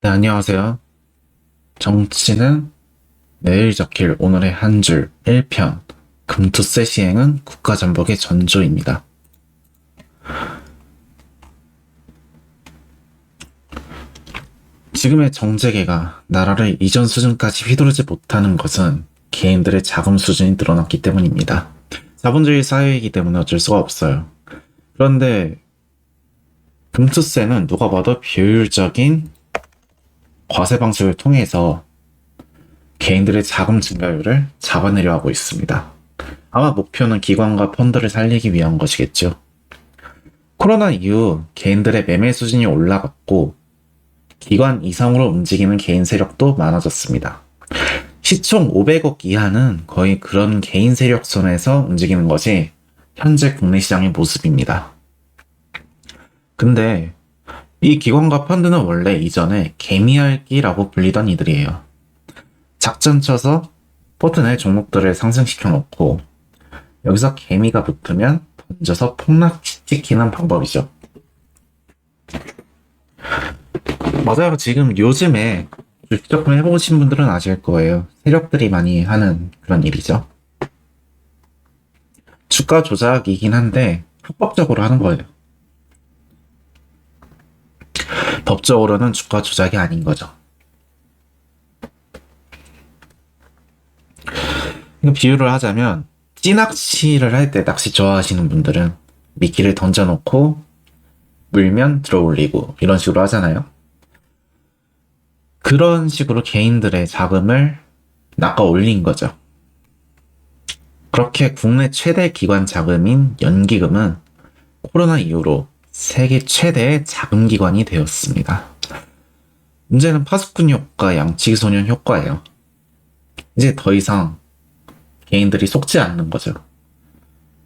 네, 안녕하세요. 정치는 내일 적힐 오늘의 한 줄 1편 금투세 시행은 국가전복의 전조입니다. 지금의 정재계가 나라를 이전 수준까지 휘두르지 못하는 것은 개인들의 자금 수준이 늘어났기 때문입니다. 자본주의 사회이기 때문에 어쩔 수가 없어요. 그런데 금투세는 누가 봐도 비효율적인 과세 방식을 통해서 개인들의 자금 증가율을 잡아내려 하고 있습니다. 아마 목표는 기관과 펀드를 살리기 위한 것이겠죠. 코로나 이후 개인들의 매매 수준이 올라갔고 기관 이상으로 움직이는 개인 세력도 많아졌습니다. 시총 500억 이하는 거의 그런 개인 세력 선에서 움직이는 것이 현재 국내 시장의 모습입니다. 근데 이 기관과 펀드는 원래 이전에 개미알기라고 불리던 이들이에요. 작전 쳐서 버튼의 종목들을 상승시켜 놓고 여기서 개미가 붙으면 던져서 폭락시키는 방법이죠. 맞아요. 지금 요즘에 주식 조금 해보신 분들은 아실 거예요. 세력들이 많이 하는 그런 일이죠. 주가 조작이긴 한데 합법적으로 하는 거예요. 법적으로는 주가 조작이 아닌 거죠. 비유를 하자면 찌낚시를 할 때 낚시 좋아하시는 분들은 미끼를 던져놓고 물면 들어 올리고 이런 식으로 하잖아요. 그런 식으로 개인들의 자금을 낚아 올린 거죠. 그렇게 국내 최대 기관 자금인 연기금은 코로나 이후로 세계 최대의 자금 기관이 되었습니다. 문제는 파수꾼 효과, 양치기 소년 효과예요. 이제 더 이상 개인들이 속지 않는 거죠.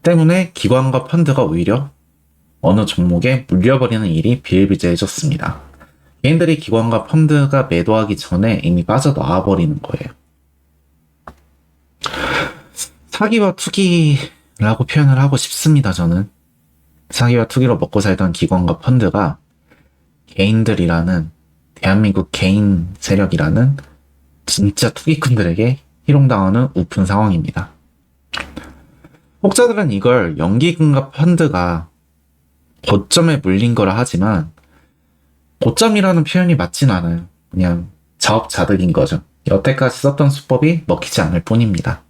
때문에 기관과 펀드가 오히려 어느 종목에 물려버리는 일이 비일비재해졌습니다. 개인들이 기관과 펀드가 매도하기 전에 이미 빠져나와 버리는 거예요. 사기와 투기라고 표현을 하고 싶습니다, 저는. 사기와 투기로 먹고 살던 기관과 펀드가 개인들이라는 대한민국 개인 세력이라는 진짜 투기꾼들에게 희롱당하는 우픈 상황입니다. 혹자들은 이걸 연기금과 펀드가 고점에 물린 거라 하지만 고점이라는 표현이 맞진 않아요. 그냥 자업자득인 거죠. 여태까지 썼던 수법이 먹히지 않을 뿐입니다.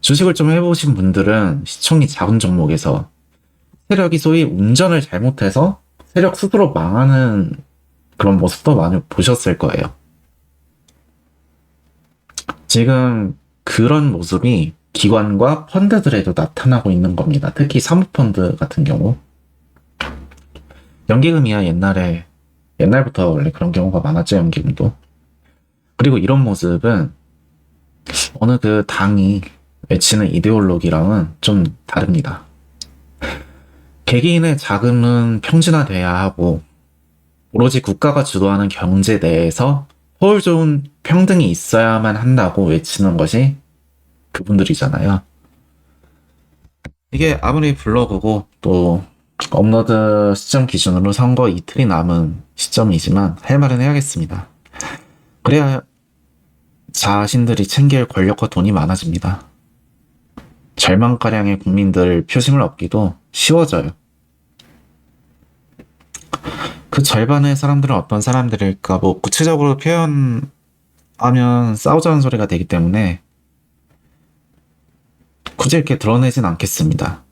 주식을 좀 해보신 분들은 시총이 작은 종목에서 세력이 소위 운전을 잘못해서 세력 스스로 망하는 그런 모습도 많이 보셨을 거예요. 지금 그런 모습이 기관과 펀드들에도 나타나고 있는 겁니다. 특히 사모펀드 같은 경우. 연기금이야 옛날부터 원래 그런 경우가 많았죠, 연기금도. 그리고 이런 모습은 어느 그 당이 외치는 이데올로기랑은 좀 다릅니다. 개개인의 자금은 평준화돼야 하고 오로지 국가가 주도하는 경제 내에서 효율 좋은 평등이 있어야만 한다고 외치는 것이 그분들이잖아요. 이게 아무리 블로그고 또 업로드 시점 기준으로 선거 이틀이 남은 시점이지만 할 말은 해야겠습니다. 그래야 자신들이 챙길 권력과 돈이 많아집니다. 절망가량의 국민들 표심을 얻기도 쉬워져요. 그 절반의 사람들은 어떤 사람들일까 뭐 구체적으로 표현하면 싸우자는 소리가 되기 때문에 굳이 이렇게 드러내진 않겠습니다.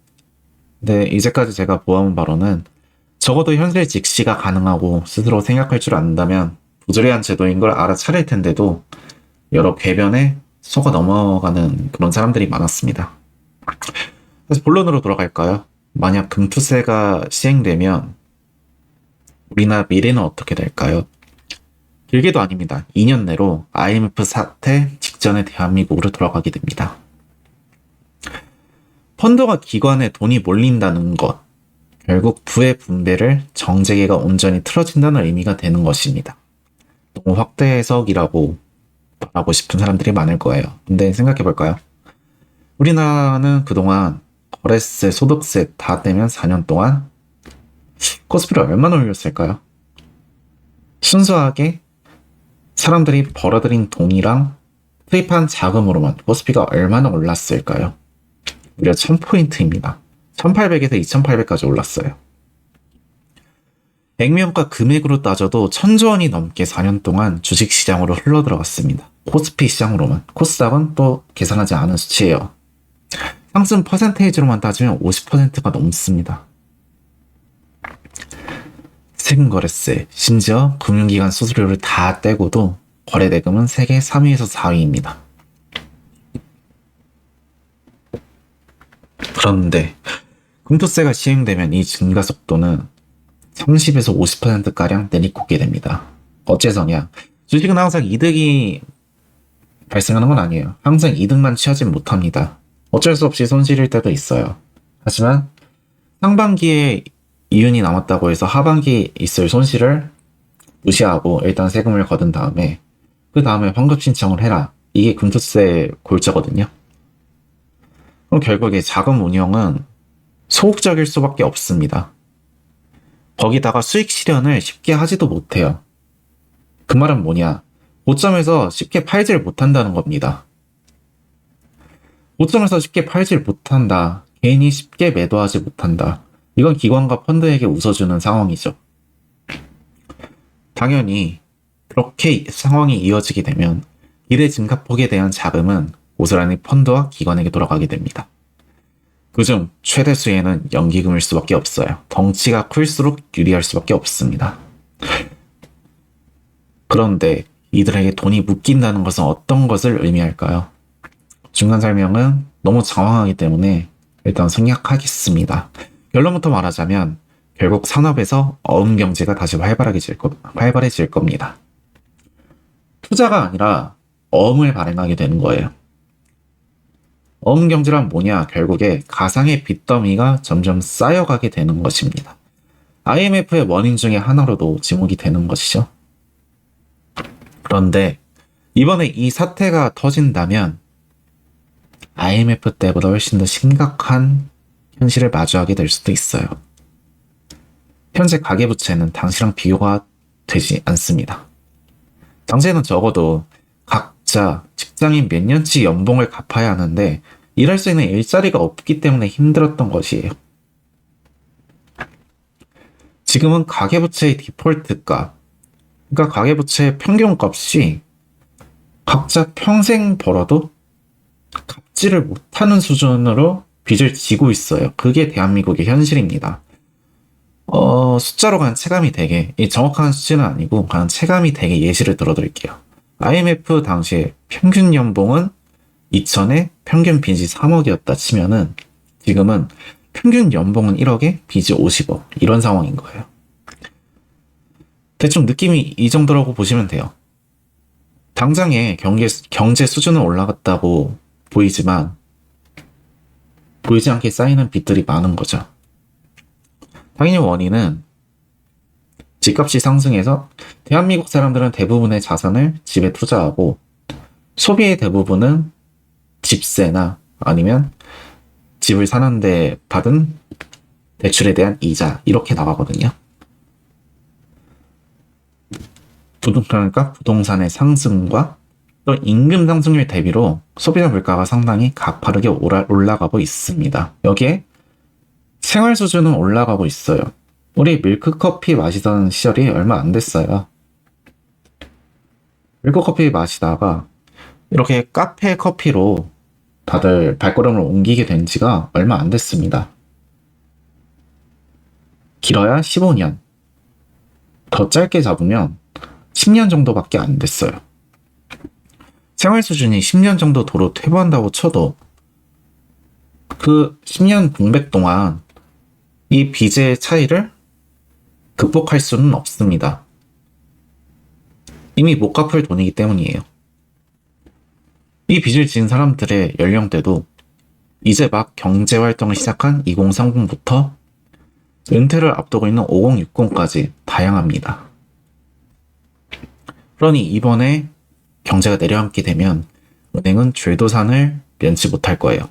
근데 이제까지 제가 보아온 바로는 적어도 현실 직시가 가능하고 스스로 생각할 줄 안다면 부조리한 제도인 걸 알아차릴 텐데도 여러 궤변에 속아 넘어가는 그런 사람들이 많았습니다. 그래서 본론으로 돌아갈까요? 만약 금투세가 시행되면 우리나라 미래는 어떻게 될까요? 길게도 아닙니다. 2년 내로 IMF 사태 직전의 대한민국으로 돌아가게 됩니다. 펀드와 기관에 돈이 몰린다는 것, 결국 부의 분배를 정재계가 온전히 틀어진다는 의미가 되는 것입니다. 너무 확대 해석이라고 말하고 싶은 사람들이 많을 거예요. 근데 생각해볼까요? 우리나라는 그동안 거래세, 소득세 다 떼면 4년 동안 코스피를 얼마나 올렸을까요? 순수하게 사람들이 벌어들인 돈이랑 투입한 자금으로만 코스피가 얼마나 올랐을까요? 무려 1000포인트입니다. 1800에서 2800까지 올랐어요. 액면가 금액으로 따져도 1000조 원이 넘게 4년 동안 주식시장으로 흘러들어갔습니다. 코스피 시장으로만. 코스닥은 또 계산하지 않은 수치예요. 상승 퍼센테이지로만 따지면 50%가 넘습니다. 세금거래세, 심지어 금융기관 수수료를 다 떼고도 거래대금은 세계 3위에서 4위입니다. 그런데 금투세가 시행되면 이 증가 속도는 30에서 50%가량 내리꽂게 됩니다. 어째서냐? 주식은 항상 이득이 발생하는 건 아니에요. 항상 이득만 취하진 못합니다. 어쩔 수 없이 손실일 때도 있어요. 하지만 상반기에 이윤이 남았다고 해서 하반기에 있을 손실을 무시하고 일단 세금을 거둔 다음에 그 다음에 환급 신청을 해라. 이게 금투세 골자거든요. 그럼 결국에 자금 운용은 소극적일 수밖에 없습니다. 거기다가 수익 실현을 쉽게 하지도 못해요. 그 말은 뭐냐? 고점에서 쉽게 팔질 못한다는 겁니다. 고점에서 쉽게 팔질 못한다. 개인이 쉽게 매도하지 못한다. 이건 기관과 펀드에게 웃어주는 상황이죠. 당연히 그렇게 상황이 이어지게 되면 기대 증가폭에 대한 자금은 고스란히 펀드와 기관에게 돌아가게 됩니다. 그중 최대 수혜는 연기금일 수밖에 없어요. 덩치가 클수록 유리할 수밖에 없습니다. 그런데 이들에게 돈이 묶인다는 것은 어떤 것을 의미할까요? 중간 설명은 너무 장황하기 때문에 일단 생략하겠습니다. 결론부터 말하자면 결국 산업에서 어음경제가 다시 활발해질 겁니다. 투자가 아니라 어음을 발행하게 되는 거예요. 어음경제란 뭐냐? 결국에 가상의 빚더미가 점점 쌓여가게 되는 것입니다. IMF의 원인 중에 하나로도 지목이 되는 것이죠. 그런데 이번에 이 사태가 터진다면 IMF 때보다 훨씬 더 심각한 현실을 마주하게 될 수도 있어요. 현재 가계부채는 당시랑 비교가 되지 않습니다. 당시에는 적어도 각자 직장인 몇 년치 연봉을 갚아야 하는데 일할 수 있는 일자리가 없기 때문에 힘들었던 것이에요. 지금은 가계부채의 디폴트가, 그러니까 가계부채의 평균값이 각자 평생 벌어도 갚지를 못하는 수준으로 빚을 지고 있어요. 그게 대한민국의 현실입니다. 숫자로 그냥 체감이 되게, 정확한 수치는 아니고 그냥 체감이 되게 예시를 들어드릴게요. IMF 당시에 평균 연봉은 2000에 평균 빚이 3억이었다 치면은 지금은 평균 연봉은 1억에 빚이 50억 이런 상황인 거예요. 대충 느낌이 이 정도라고 보시면 돼요. 당장에 경제 수준은 올라갔다고 보이지만 보이지 않게 쌓이는 빚들이 많은 거죠. 당연히 원인은 집값이 상승해서 대한민국 사람들은 대부분의 자산을 집에 투자하고 소비의 대부분은 집세나 아니면 집을 사는데 받은 대출에 대한 이자 이렇게 나가거든요. 그러니까 부동산의 상승과 또 임금 상승률 대비로 소비자 물가가 상당히 가파르게 올라가고 있습니다. 여기에 생활 수준은 올라가고 있어요. 우리 밀크커피 마시던 시절이 얼마 안 됐어요. 밀크커피 마시다가 이렇게 카페 커피로 다들 발걸음을 옮기게 된 지가 얼마 안 됐습니다. 길어야 15년. 더 짧게 잡으면 10년 정도밖에 안 됐어요. 생활 수준이 10년 정도 도로 퇴보한다고 쳐도 그 10년 공백 동안 이 빚의 차이를 극복할 수는 없습니다. 이미 못 갚을 돈이기 때문이에요. 이 빚을 진 사람들의 연령대도 이제 막 경제활동을 시작한 2030부터 은퇴를 앞두고 있는 5060까지 다양합니다. 그러니 이번에 경제가 내려앉게 되면 은행은 죄도산을 면치 못할 거예요.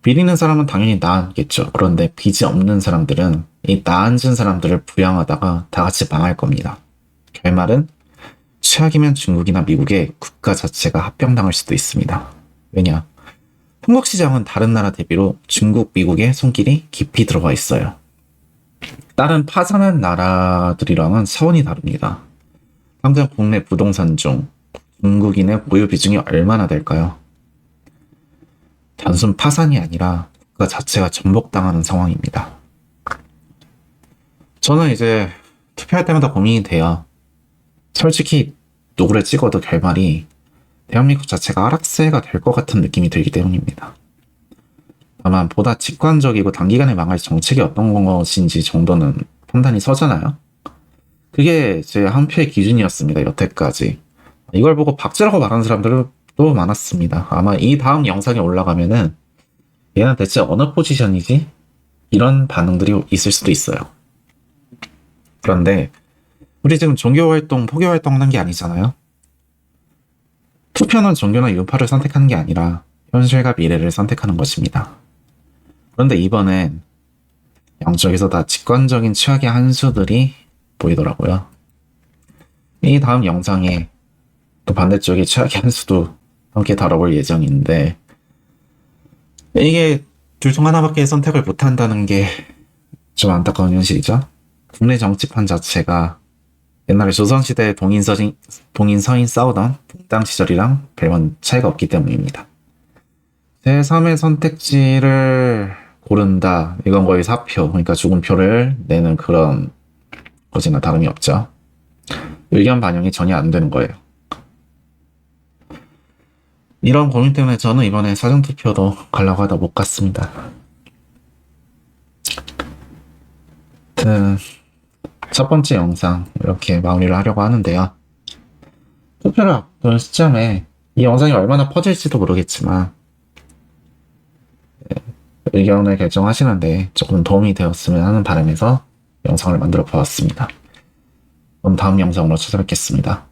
빚 있는 사람은 당연히 나앉겠죠. 그런데 빚이 없는 사람들은 이 나앉은 사람들을 부양하다가 다 같이 망할 겁니다. 결말은 최악이면 중국이나 미국의 국가 자체가 합병당할 수도 있습니다. 왜냐? 한국 시장은 다른 나라 대비로 중국, 미국의 손길이 깊이 들어가 있어요. 다른 파산한 나라들이랑은 차원이 다릅니다. 당장 국내 부동산 중 중국인의 보유 비중이 얼마나 될까요? 단순 파산이 아니라 국가 자체가 전복당하는 상황입니다. 저는 이제 투표할 때마다 고민이 돼요. 솔직히 누구를 찍어도 결말이 대한민국 자체가 하락세가 될 것 같은 느낌이 들기 때문입니다. 다만 보다 직관적이고 단기간에 망할 정책이 어떤 것인지 정도는 판단이 서잖아요. 그게 제 한 표의 기준이었습니다. 여태까지. 이걸 보고 박제라고 말하는 사람들도 많았습니다. 아마 이 다음 영상에 올라가면은 얘는 대체 어느 포지션이지? 이런 반응들이 있을 수도 있어요. 그런데 우리 지금 종교활동, 포교활동 하는 게 아니잖아요. 투표는 종교나 유파를 선택하는 게 아니라 현실과 미래를 선택하는 것입니다. 그런데 이번엔 양쪽에서 다 직관적인 최악의 한 수들이 보이더라고요. 이 다음 영상에 또 반대쪽의 최악의 한 수도 함께 다뤄볼 예정인데, 이게 둘 중 하나밖에 선택을 못한다는 게 좀 안타까운 현실이죠. 국내 정치판 자체가 옛날에 조선시대 동인 서인 싸우던 분당 시절이랑 별반 차이가 없기 때문입니다. 제3의 선택지를 고른다. 이건 거의 사표, 그러니까 죽은 표를 내는 그런 것이나 다름이 없죠. 의견 반영이 전혀 안 되는 거예요. 이런 고민 때문에 저는 이번에 사전투표도 가려고 하다 못 갔습니다. 첫 번째 영상 이렇게 마무리를 하려고 하는데요. 투표를 앞둔 시점에 이 영상이 얼마나 퍼질지도 모르겠지만 의견을 결정하시는데 조금 도움이 되었으면 하는 바람에서 영상을 만들어 보았습니다. 그럼 다음 영상으로 찾아뵙겠습니다.